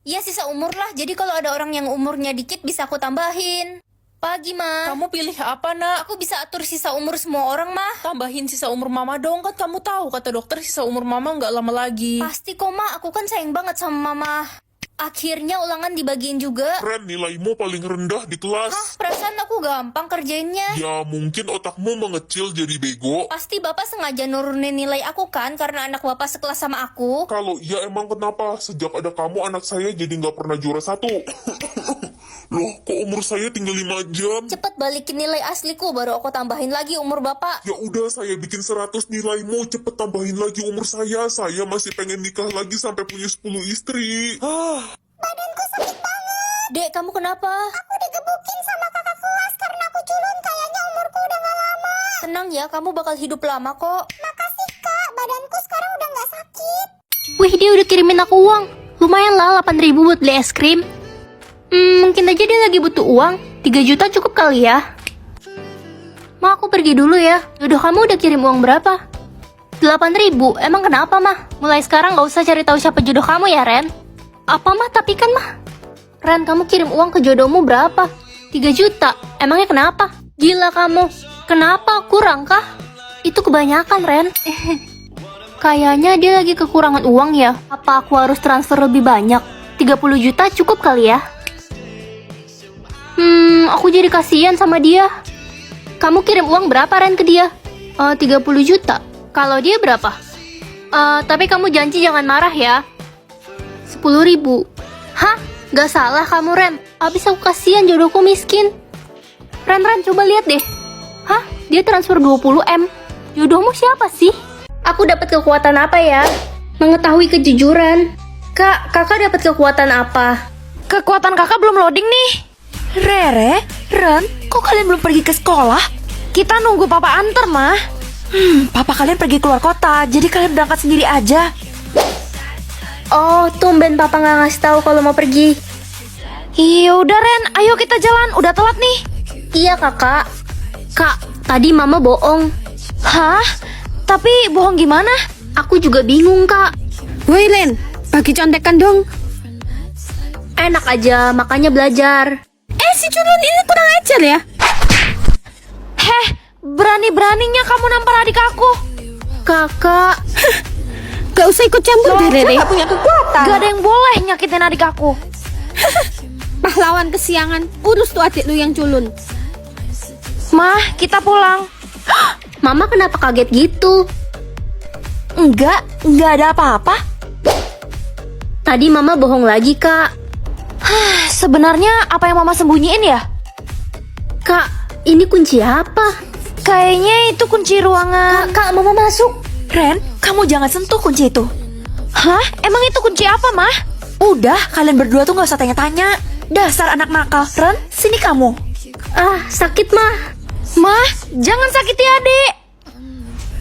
Iya sisa umur lah, jadi kalau ada orang yang umurnya dikit bisa aku tambahin. Pagi mah. Kamu pilih apa, nak? Aku bisa atur sisa umur semua orang mah. Tambahin sisa umur mama dong, kan kamu tahu kata dokter sisa umur mama nggak lama lagi. Pasti kok mah, aku kan sayang banget sama mama. Akhirnya ulangan dibagiin juga. Ren, nilaimu paling rendah di kelas. Hah, perasaan aku gampang kerjainnya. Ya mungkin otakmu mengecil jadi bego. Pasti bapak sengaja nurunin nilai aku kan, karena anak bapak sekelas sama aku. Kalau iya emang kenapa? Sejak ada kamu anak saya jadi nggak pernah juara 1. Loh, kok umur saya tinggal 5 jam? Cepet balikin nilai asliku, baru aku tambahin lagi umur bapak. Ya udah, saya bikin 100 nilaimu, cepet tambahin lagi umur saya. Saya masih pengen nikah lagi sampai punya 10 istri. Badanku sakit banget. Dek, kamu kenapa? Aku digebukin sama kakak kelas karena aku culun. Kayaknya umurku udah gak lama. Tenang ya, kamu bakal hidup lama kok. Makasih kak, badanku sekarang udah gak sakit. Wih, dia udah kirimin aku uang. Lumayan lah, 8.000 buat beli es krim. Mungkin aja dia lagi butuh uang. 3 juta cukup kali ya. Ma, aku pergi dulu ya. Jodoh kamu udah kirim uang berapa? 8.000, emang kenapa mah? Mulai sekarang gak usah cari tahu siapa jodoh kamu ya, Ren. Apa mah, tapi kan mah Ren, kamu kirim uang ke jodohmu berapa? 3 juta, emangnya kenapa? Gila kamu, kenapa? Kurang kah? Itu kebanyakan, Ren. Kayaknya dia lagi kekurangan uang ya. Apa aku harus transfer lebih banyak? 30 juta cukup kali ya? Aku jadi kasihan sama dia. Kamu kirim uang berapa, Ren, ke dia? 30 juta. Kalau dia berapa? Tapi kamu janji jangan marah ya. 10.000. Hah? Gak salah kamu, Ren. Abis aku kasihan jodohku miskin. Ren, coba lihat deh. Hah? Dia transfer 20M. Jodohmu siapa sih? Aku dapat kekuatan apa ya? Mengetahui kejujuran. Kak, kakak dapat kekuatan apa? Kekuatan kakak belum loading nih. Rere, Ren, kok kalian belum pergi ke sekolah? Kita nunggu papa antar, mah. Papa kalian pergi keluar kota, jadi kalian berangkat sendiri aja. Oh, tumben papa nggak ngasih tahu kalau mau pergi. Iya udah Ren, ayo kita jalan, udah telat nih. Iya kakak. Kak, tadi mama bohong. Hah? Tapi bohong gimana? Aku juga bingung kak. Woi Len, bagi contekan dong. Enak aja, makanya belajar. Si culun ini kurang ajar ya. Heh, berani-beraninya kamu nampar adik aku. Kakak, Gak usah ikut campur deh Rere. Gak punya kekuatan. Gak ada yang boleh nyakitin adik aku. Pahlawan kesiangan, urus tuh adik lu yang culun. Mah, kita pulang. mama kenapa kaget gitu? Enggak ada apa-apa. Tadi mama bohong lagi kak. Sebenarnya apa yang mama sembunyiin ya? Kak, ini kunci apa? Kayaknya itu kunci ruangan. Kak, mama masuk. Ren, kamu jangan sentuh kunci itu. Hah? Emang itu kunci apa, Mah? Udah, kalian berdua tuh gak usah tanya-tanya. Dasar anak nakal. Ren, sini kamu. Sakit mah. Mah, jangan sakiti adik.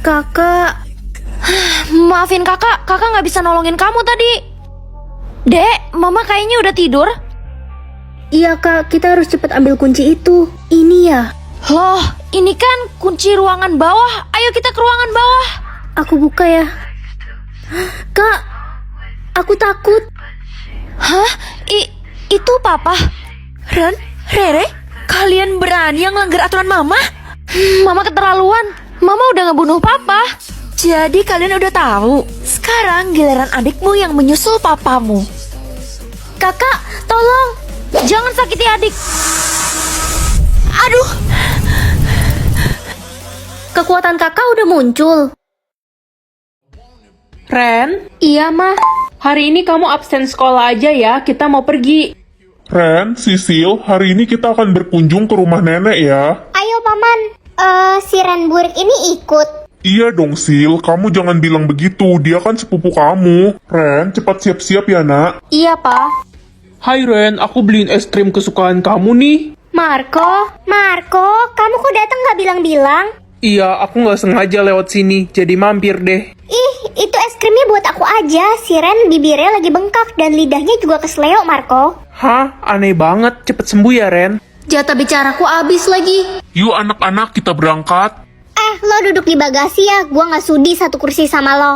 Kakak, Maafin kakak gak bisa nolongin kamu tadi. Dek, mama kayaknya udah tidur. iya kak, kita harus cepat ambil kunci itu. Ini ya. Loh, ini kan kunci ruangan bawah. Ayo kita ke ruangan bawah. Aku buka ya. Kak, aku takut. Hah? Itu papa? Ren, Rere, kalian berani yang melanggar aturan mama? Mama keterlaluan. Mama udah ngebunuh papa. Jadi kalian udah tahu. Sekarang giliran adikmu yang menyusul papamu. Kakak, tolong. Jangan sakiti adik. Aduh. Kekuatan kakak udah muncul. Ren, Iya mah. hari ini kamu absen sekolah aja ya, kita mau pergi. Ren, Sisil, hari ini kita akan berkunjung ke rumah nenek ya. Ayo paman, si Renburg ini ikut. Iya dong Sil, kamu jangan bilang begitu, dia kan sepupu kamu. Ren, cepat siap-siap ya nak. Iya pak. Hai Ren, aku beliin es krim kesukaan kamu nih. Marco, Kamu kok datang gak bilang-bilang? Iya, aku nggak sengaja lewat sini, jadi mampir deh. Ih, itu es krimnya buat aku aja. Si Ren bibirnya lagi bengkak dan lidahnya juga kesleo, Marco. Hah? Aneh banget, cepet sembuh ya Ren. jatah bicaraku habis lagi. Yuk anak-anak kita berangkat. Lo duduk di bagasi ya, gua gak sudi satu kursi sama lo.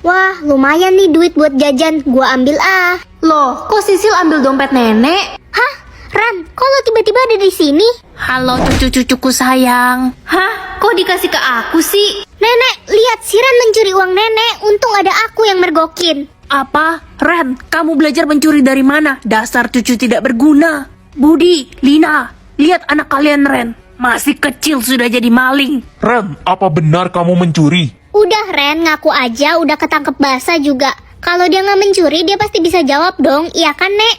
Wah, lumayan nih duit buat jajan. Gua ambil ah. Loh, kok Sisil ambil dompet nenek? Hah? Ran, kok lo tiba-tiba ada di sini? Halo cucu-cucuku sayang. Hah? Kok dikasih ke aku sih? Nenek, lihat si Ran mencuri uang nenek. Untung ada aku yang mergokin. Apa? Ren, kamu belajar mencuri dari mana? Dasar cucu tidak berguna. Budi, Lina, lihat anak kalian Ren. Masih kecil sudah jadi maling. Ren, apa benar kamu mencuri? Udah Ren, ngaku aja udah ketangkep basah juga. Kalau dia nggak mencuri, dia pasti bisa jawab dong. Iya kan, Nek?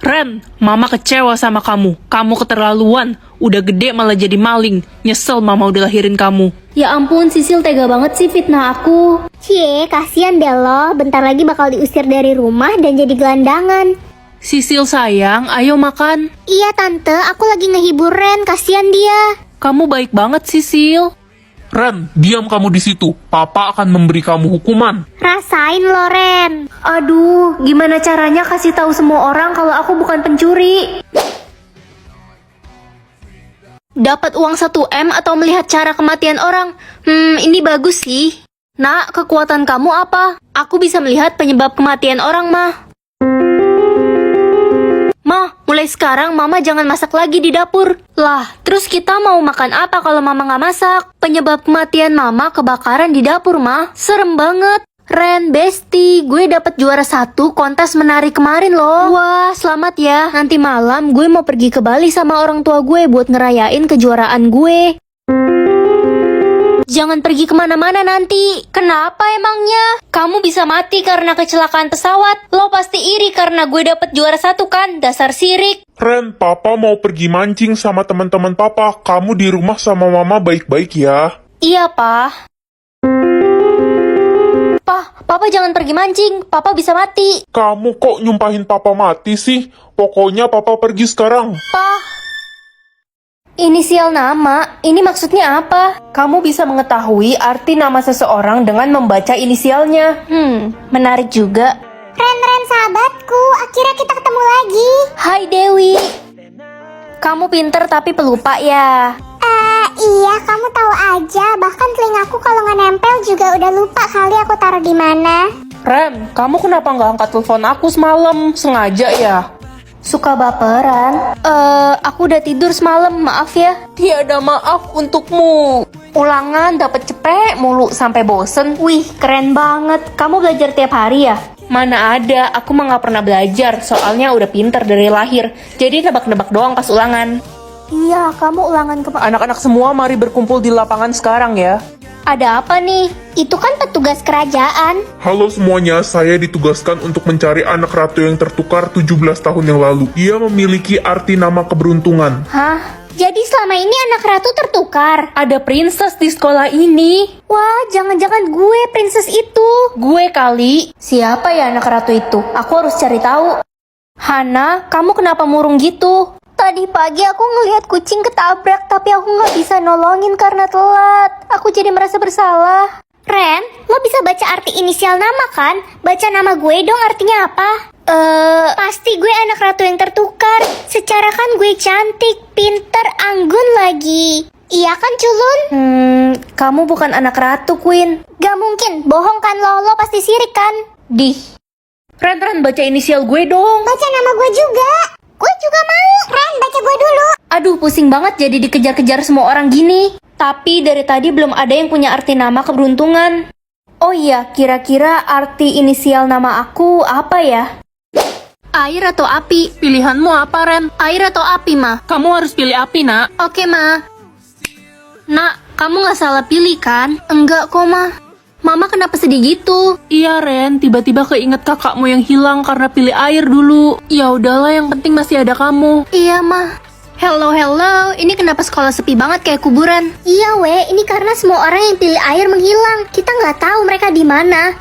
Ren, mama kecewa sama kamu. Kamu keterlaluan. Udah gede malah jadi maling. Nyesel mama udah lahirin kamu. Ya ampun, Sisil tega banget sih fitnah aku. Cie, kasihan deh lo. Bentar lagi bakal diusir dari rumah dan jadi gelandangan. Sisil sayang, ayo makan. Iya tante, aku lagi ngehibur Ren. Kasihan dia. Kamu baik banget, Sisil. Ren, diam kamu di situ. Papa akan memberi kamu hukuman. Rasain lo Ren. Aduh, gimana caranya kasih tahu semua orang kalau aku bukan pencuri? Dapat uang 1M atau melihat cara kematian orang? Ini bagus sih. Nak, kekuatan kamu apa? Aku bisa melihat penyebab kematian orang, Mah. Mah, mulai sekarang Mama jangan masak lagi di dapur. Lah, terus kita mau makan apa kalau Mama nggak masak? Penyebab kematian Mama kebakaran di dapur, Mah. Serem banget. Ren, Besti, gue dapet juara 1 kontes menari kemarin loh. Wah, selamat ya. Nanti malam gue mau pergi ke Bali sama orang tua gue buat ngerayain kejuaraan gue. Jangan pergi kemana-mana nanti. Kenapa emangnya? Kamu bisa mati karena kecelakaan pesawat. Lo pasti iri karena gue dapet juara 1 kan? Dasar sirik. Ren, Papa mau pergi mancing sama teman-teman Papa. Kamu di rumah sama Mama baik-baik ya. Iya, Pa. Papa jangan pergi mancing. Papa bisa mati. Kamu kok nyumpahin Papa mati sih? Pokoknya Papa pergi sekarang. Pa. Inisial nama, ini maksudnya apa? Kamu bisa mengetahui arti nama seseorang dengan membaca inisialnya. Menarik juga. Ren, sahabatku, akhirnya kita ketemu lagi. Hai Dewi. Kamu pinter tapi pelupa ya. Iya, kamu tahu aja. Bahkan telingaku kalau nggak nempel juga udah lupa kali aku taruh di mana. Ren, kamu kenapa nggak angkat telepon aku semalam? Sengaja ya? Suka baperan. Aku udah tidur semalam, maaf ya. Tiada maaf untukmu. Ulangan dapet cepet mulu sampai bosen. Wih, keren banget. Kamu belajar tiap hari ya? Mana ada, aku mah nggak pernah belajar. Soalnya udah pinter dari lahir. Jadi nebak-nebak doang pas ulangan. Iya, kamu ulangan ke... Anak-anak semua mari berkumpul di lapangan sekarang ya. Ada apa nih? Itu kan petugas kerajaan. Halo semuanya, saya ditugaskan untuk mencari anak ratu yang tertukar 17 tahun yang lalu. Dia memiliki arti nama keberuntungan. Hah? Jadi selama ini anak ratu tertukar. Ada princess di sekolah ini. Wah, jangan-jangan gue princess itu. Gue kali. Siapa ya anak ratu itu? Aku harus cari tahu. Hana, kamu kenapa murung gitu? Tadi pagi aku ngelihat kucing ketabrak, tapi aku nggak bisa nolongin karena telat. Aku jadi merasa bersalah. Ren, lo bisa baca arti inisial nama kan? Baca nama gue dong, artinya apa? Pasti gue anak ratu yang tertukar. Secara kan gue cantik, pinter, anggun lagi. Iya kan culun? Kamu bukan anak ratu, Queen. Gak mungkin, bohong kan lo pasti sirik kan? Ren, baca inisial gue dong. Baca nama gue juga. Gue juga mau. Ren, baca gue dulu. Aduh, pusing banget jadi dikejar-kejar semua orang gini. Tapi dari tadi belum ada yang punya arti nama keberuntungan. Oh iya, kira-kira arti inisial nama aku apa ya? Air atau api? Pilihanmu apa, Ren? Air atau api, Ma? Kamu harus pilih api, nak. Oke, Ma. Nak, kamu nggak salah pilih kan? Enggak kok, Ma. Mama kenapa sedih gitu? Iya, Ren. Tiba-tiba keinget kakakmu yang hilang karena pilih air dulu. Ya udahlah, yang penting masih ada kamu. Iya, Ma. Hello. Ini kenapa sekolah sepi banget kayak kuburan? Iya, ini karena semua orang yang pilih air menghilang. Kita nggak tahu mereka di mana.